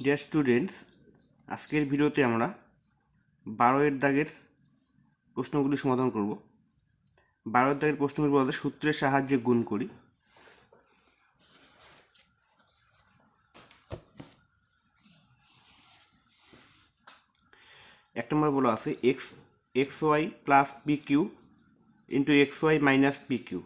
Dear students, আজকের ভিডিওতে আমরা 12 দাগের প্রশ্নগুলি সমাধান করব। 12 দাগের প্রশ্নগুলি বলতে সূত্রের সাহায্যে গুণ করি। এক নম্বর বলা আছে X Y plus P Q into X Y minus P Q.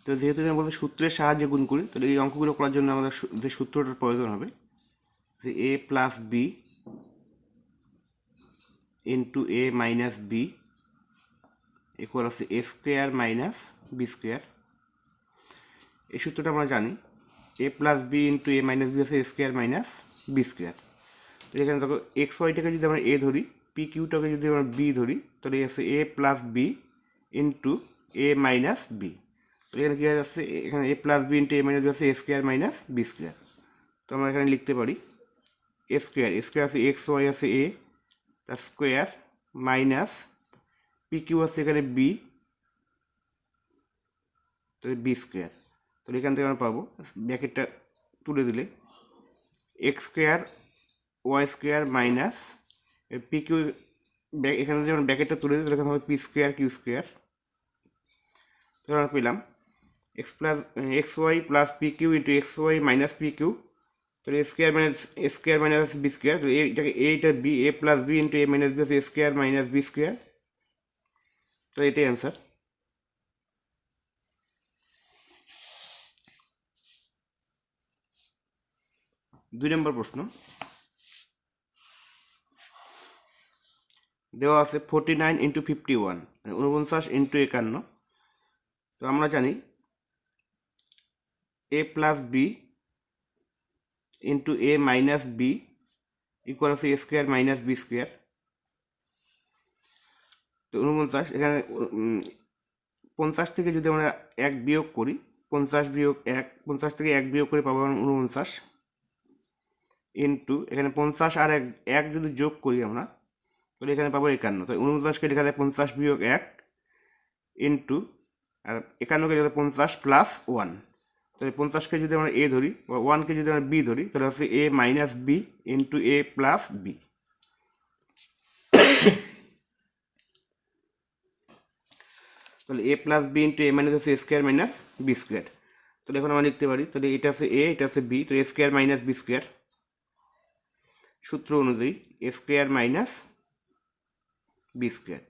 তো যেহেতু আমি বলতে সূত্রের সাহায্যে গুণ করি, তাহলে এই অঙ্কগুলো করার জন্য আমাদের যে সূত্রটার প্রয়োজন হবে যে এ plus B into A minus B equal আছে A square minus B square. এই সূত্রটা আমরা জানি, a plus B into A minus B আছে A square minus B square. তো এখানে দেখো এক্স ওয়াইটাকে যদি আমরা এ ধরি, পি কিউটাকে যদি আমরা বি ধরি, তাহলে আছে এ plus B into A minus B. তো এখানে কী হয়ে যাচ্ছে, এখানে a plus B into A minus B আছে A square minus B square. তো আমরা এখানে লিখতে পারি এ স্কোয়ার আছে এক্স ওয়াই আছে এ তার স্কোয়ার মাইনাস পি কিউ আছে এখানে বি, তাহলে বি স্কোয়ার। তাহলে এখান থেকে আমরা পাবো ব্র্যাকেটটা তুলে দিলে X square Y square minus P Q, এখানে যদি আমরা ব্র্যাকেটটা তুলে দিই তাহলে এখানে হবে পি স্কোয়ার কিউ স্কোয়ার। তাহলে আমরা পেলাম X Y plus P Q into X Y minus P Q, তাহলে এ স্কোয়ার মাইনাস বি স্কোয়ার। তো এইটা B, A plus B into A minus B আছে A square minus B square. তো এটাই answer. দুই নম্বর প্রশ্ন দেওয়া আছে 49 ইন্টু 51, 49 ইন্টু 51। তো আমরা জানি a plus B into A minus B equal আছে A square minus B square. তো 49, এখানে 50 থেকে যদি আমরা 1 বিয়োগ করি, 50 বিয়োগ 1, 50 থেকে 1 বিয়োগ করে পাবো 49 ইন্টু এখানে 50 আর 1 যদি যোগ করি আমরা, তাহলে এখানে পাবো 51। তো 49কে লেখা যায় 50 বিয়োগ 1 ইন্টু আর 51কে যদি 50 প্লাস 1। তাহলে 50কে যদি আমরা এ ধরি বা 1কে যদি আমরা বি ধরি, তাহলে হচ্ছে এ minus b into a plus b. তাহলে এ plus B into A minus হচ্ছে a square minus B square. তাহলে এখন আমরা লিখতে পারি, তাহলে এটা আছে এ, এটা আছে বি, তো এ স্কোয়ার মাইনাস বি স্কোয়ার। সূত্র অনুযায়ী এ স্কোয়ার মাইনাস বি স্কোয়ার।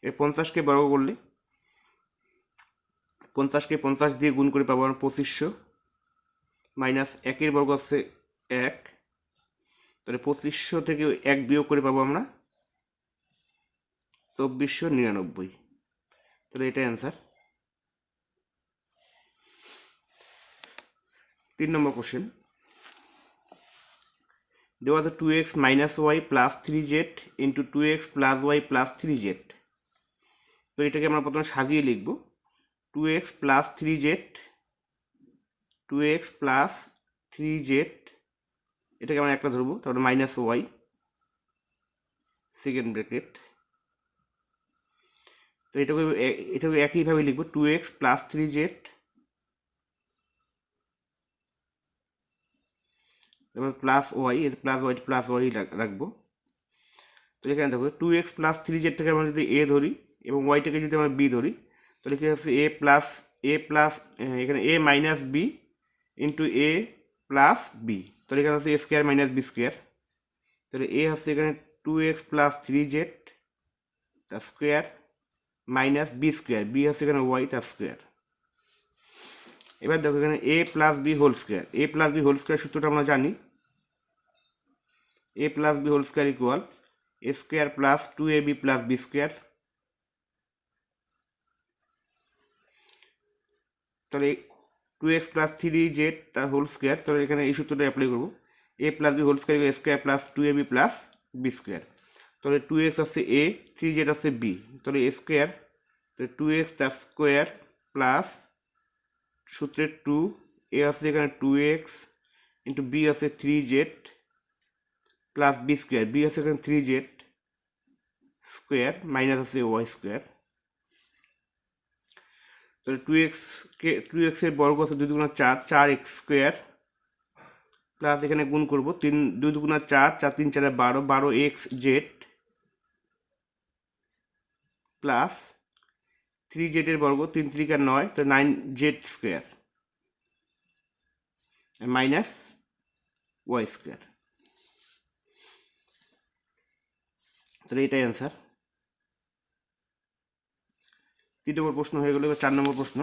এর 50কে বর্গ করলে 50কে 50 দিয়ে গুণ করে পাবো আমরা 2500 মাইনাস 1-এর বর্গ আছে 1, তাহলে 2500 থেকে 1 বিয়োগ করে পাবো আমরা 2499। তাহলে এটাই অ্যান্সার। 3 নম্বর কোশ্চেন দেওয়া আছে 2x minus Y plus 3z into 2x plus Y plus 3z। তো এটাকে আমরা প্রথমে সাজিয়ে লিখব 2x plus 3z, 2x plus 3z, এটাকে আমরা একটা ধরবো, তারপরে মাইনাস ওয়াই সেকেন্ড ব্র্যাকেট। তো এটাকে একইভাবে লিখবো 2x প্লাস 3z তারপর প্লাস ওয়াই, প্লাস ওয়াই রাখবো। তো এখানে দেখো 2x প্লাস 3zটাকে আমরা যদি এ ধরি এবং ওয়াইটাকে যদি আমরা বি ধরি, তাহলে কি হচ্ছে এ প্লাস এখানে a minus b into a plus b. তাহলে এখানে হচ্ছে a square minus B square. তাহলে এ হচ্ছে এখানে 2x প্লাস 3z তার square minus B square, b হচ্ছে এখানে ওয়াই তার স্কোয়ার। এবার দেখো এখানে a plus b whole square, a plus b whole square সূত্রটা আমরা জানি, a plus b whole square equal a square plus 2ab plus b square. তাহলে 2x প্লাস 3z তার হোল স্কোয়ার, তাহলে এখানে এই সূত্রটা অ্যাপ্লাই করবো, a plus b whole square a square plus 2ab plus b square. তাহলে 2x আছে এ, 3z আছে বি, তাহলে এ স্কোয়ার, তাহলে 2x তার স্কোয়ার প্লাস সূত্রের 2, এ আছে এখানে 2x ইন্টু বি আছে 3z plus b square, b আছে এখানে 3z স্কোয়ার মাইনাস আছে ওয়াই স্কোয়ার। তাহলে 2x এর বর্গ আছে 2 × 4, 4x স্কোয়ার প্লাস এখানে গুণ করব 3 2 2 4 4 3 4 12 12 এক্স জেড প্লাস 3 জেড এর বর্গ 3 3 9 তো 9 Z square minus Y square. তাহলে এটাই অ্যান্সার। 3 নম্বর প্রশ্ন হয়ে গেল। এবার 4 নম্বর প্রশ্ন।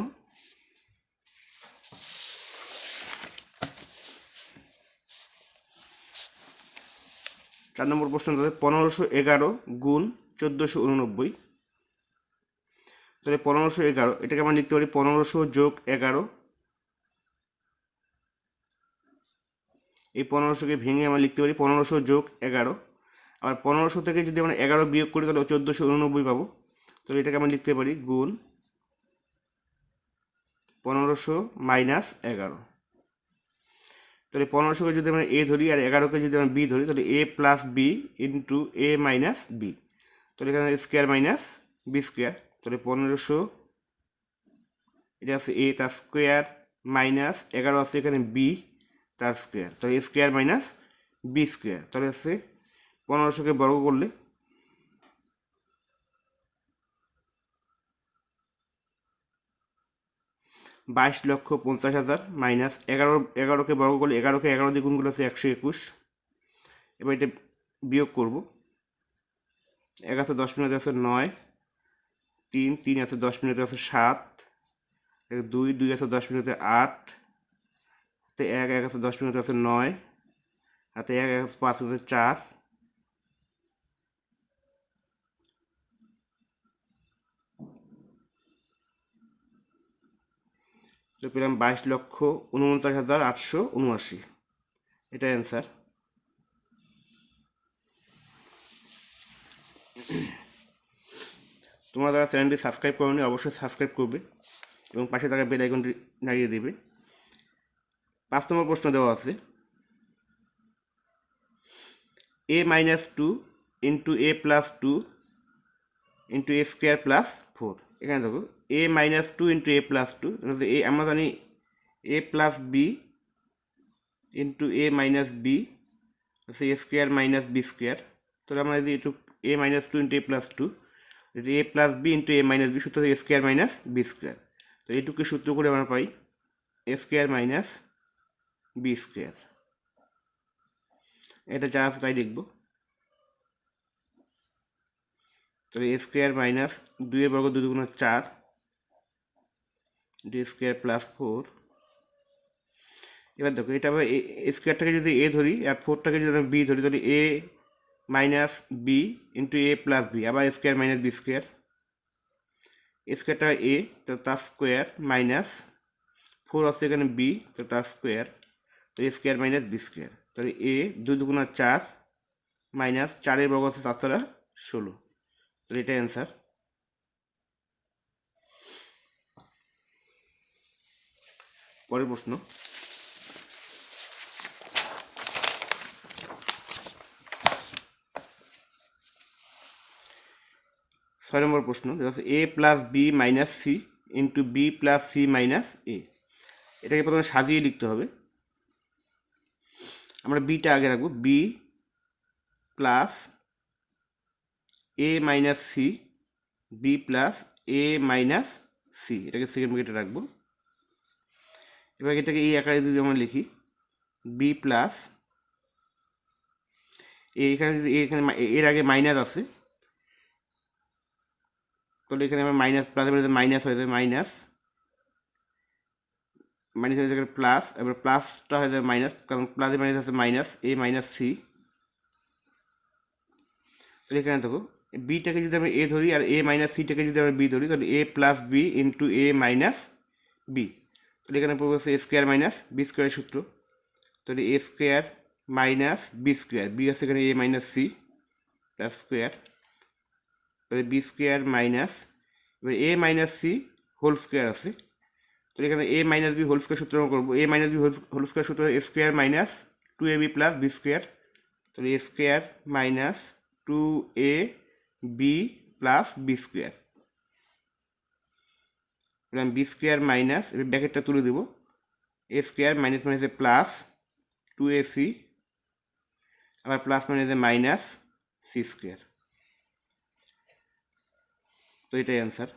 চার নম্বর প্রশ্ন হচ্ছে 1511 গুণ 1489। তাহলে 1511 এটাকে আমরা লিখতে পারি 1500 যোগ 11। এই 1500কে ভেঙে আমরা লিখতে পারি 1500 যোগ 11। আবার 1500 থেকে যদি আমরা 11 বিয়োগ করি তাহলে 1489 পাবো। তাহলে এটাকে আমরা লিখতে পারি গুণ 1500 মাইনাস 11। তাহলে 1500কে যদি আমরা এ ধরি আর 11কে যদি আমরা বি ধরি তাহলে এ plus B into A minus B. তাহলে এখানে স্কোয়ার মাইনাস বি স্কোয়ার। তাহলে 1500 এটা আছে এ তার স্কোয়ার মাইনাস 11 আছে এখানে বি তার স্কোয়ার। তাহলে এ স্কোয়ার মাইনাস বি স্কোয়ার। তাহলে হচ্ছে 1500কে বর্গ করলে 22,50,000 মাইনাস 11কে বর্গ করলে 11কে 11 দিয়ে গুণ করলে হচ্ছে 121। এবার এটা বিয়োগ করব। 1 আছে 10 মিনিটে আছে 9, 3 3 আছে 10 মিনিটে আছে 7, 2 2 আছে 10 মিনিটে 8, হাতে 1 1 আছে 10 মিনিটে আছে 9, হাতে 1 1 আছে 5 মিনিটে 4। তো পেলাম 22,49,879। এটা অ্যান্সার। তোমরা যারা চ্যানেলটি সাবস্ক্রাইব করোনি অবশ্যই সাবস্ক্রাইব করবে এবং পাশে থাকা বেল আইকনটি নাড়িয়ে দেবে। 5 নম্বর প্রশ্ন দেওয়া আছে a minus 2 into a plus 2 into A square plus 4। এখানে দেখো a minus 2 into a plus 2 এ আমরা জানি a plus B into A minus B হচ্ছে a square minus B square. তাহলে আমরা যদি একটু এ মাইনাস 2 ইন্টু এ প্লাস 2 যদি এ plus B into A minus B সূত্র a square minus B square. তো এইটুকু সূত্র করে আমরা পাই এ স্কোয়ার মাইনাস বি স্কোয়ার। এটা যা আছে তাই লিখব। তাহলে এ স্কোয়ার মাইনাস 2 এর বর্গ 2 2 4 ডি স্কোয়ার প্লাস 4। এবার দেখো এটা আবার এ স্কোয়ারটাকে যদি এ ধরি আর 4টাকে যদি আমরা বি ধরি তাহলে এ minus b into a plus B আবার স্কোয়ার মাইনাস বি স্কোয়ার। এ স্কোয়ারটা এ তো তার স্কোয়ার মাইনাস 4 আছে এখানে বি তো তার স্কোয়ার তো এ স্কোয়ার মাইনাস বি স্কোয়ার। তাহলে এ 2 2 4 মাইনাস 4 এর বর্গ আছে 7 4 16। তাহলে এটা অ্যান্সার। পরের প্রশ্ন 6 নম্বর প্রশ্ন a plus b minus c into b plus c minus a. এটাকে প্রথমে সাজিয়ে লিখতে হবে। আমরা বিটা আগে রাখবো b plus a minus c b plus a minus c এটাকে সেকেন্ড ব্র্যাকেটে রাখবো। এবার এটাকে এই আকারে যদি আমরা লিখি বি প্লাস এখানে যদি এখানে এর আগে মাইনাস আছে তাহলে এখানে আমরা মাইনাস প্লাস মাইনাস হয়ে যাবে মাইনাস মাইনাস হয়ে যাবে প্লাস এবার প্লাসটা হয়ে যাবে মাইনাস কারণ প্লাসে মাইনাস আছে মাইনাস এ মাইনাস সি। তাহলে এখানে দেখো বিটাকে যদি আমরা এ ধরি আর এ মাইনাস সিটাকে যদি আমরা বি ধরি তাহলে এ plus B into A minus B. তাহলে এখানে পড়বে হচ্ছে এ স্কোয়ার মাইনাস বি স্কোয়ারের সূত্র। তাহলে এ square minus B square b আছে এখানে এ মাইনাস সি তার স্কোয়ার। তাহলে বি স্কোয়ার মাইনাস এবার a minus c whole square আছে। তো এখানে a minus b whole square সূত্র করবো a minus b whole square সূত্র a square minus 2ab plus b square. তাহলে এ square minus 2ab plus b square b square minus এবার ব্র্যাকেটটা তুলে দেবো এ স্কোয়ার মাইনাস মাইনাসে প্লাস 2ac আবার প্লাস মাইনাসে মাইনাস সি স্কোয়ার। তো এটাই অ্যান্সার।